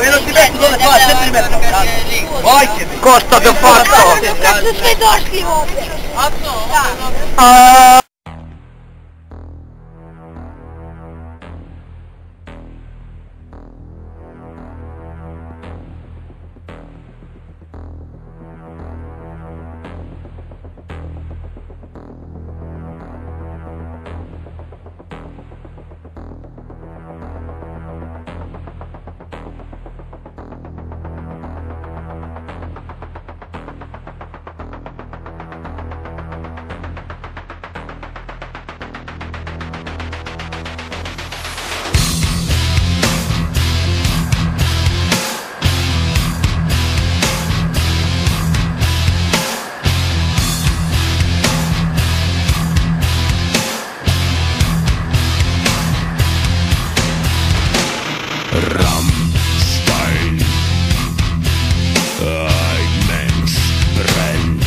io non ti metto dove fa, sempre mi metto lì. Costa che fatto! Che cazzo stai došli ovdje? Rammstein, ein Mensch brennt.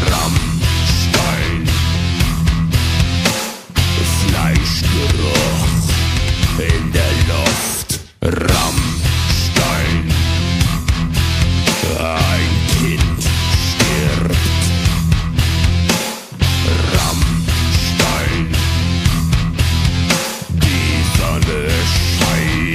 Rammstein, Fleischgeruch in der Luft. Rammstein, ein Kind stirbt. Rammstein, die Sonne scheint.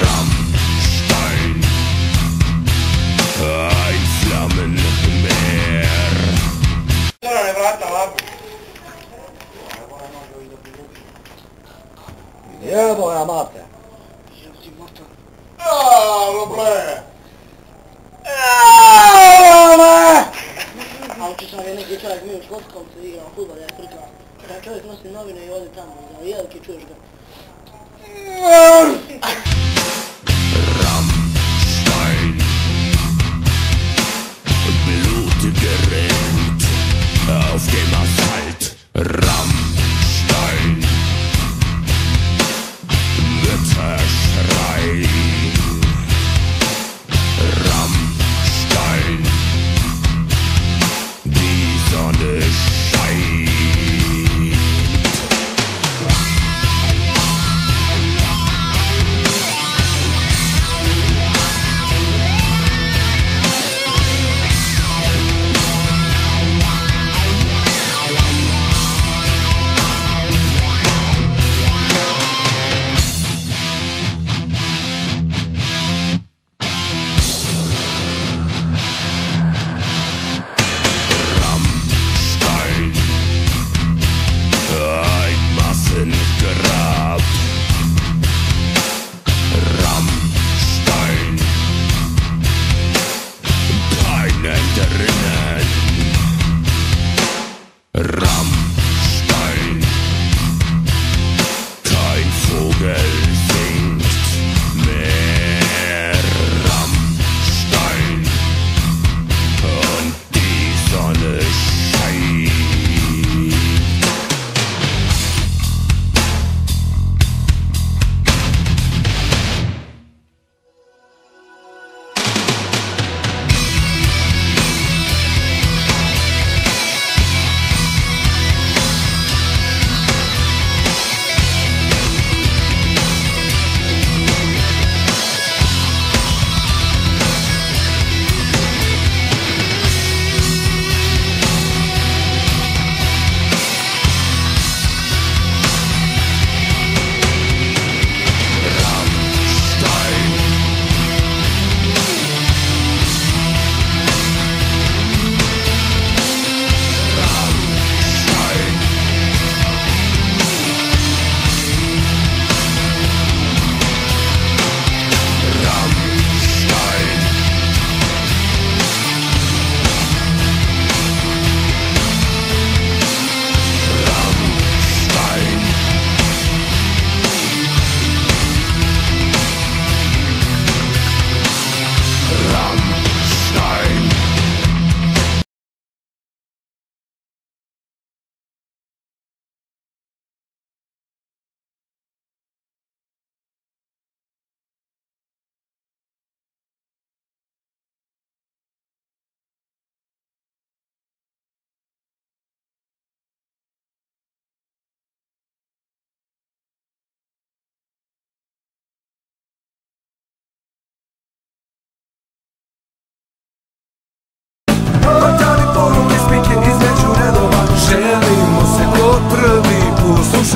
Rammstein, ein Flammenmeer. Evo ja mate. Ali ću sam neki čovjek mi u Škotkovcu igrao futbol, ja prika. Kada čovjek nosi novine i ode tamo, jeliki čuješ ga. Rammstein, Blut gerinnt auf dem Asphalt. Rammstein, Mütterschrei. Rammstein, die Sonne scheint.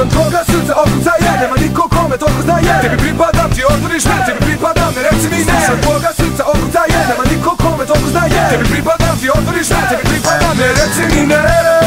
Slušam tvoga srca okucaje, nema niko kome toliko znaje. Tebi pripadam, ti otvoriš me, tebi pripadam, ne reci mi ne. Slušam tvoga srca okucaje, nema niko kome toliko znaje. Tebi pripadam, ti otvoriš me, tebi pripadam, ne reci mi ne.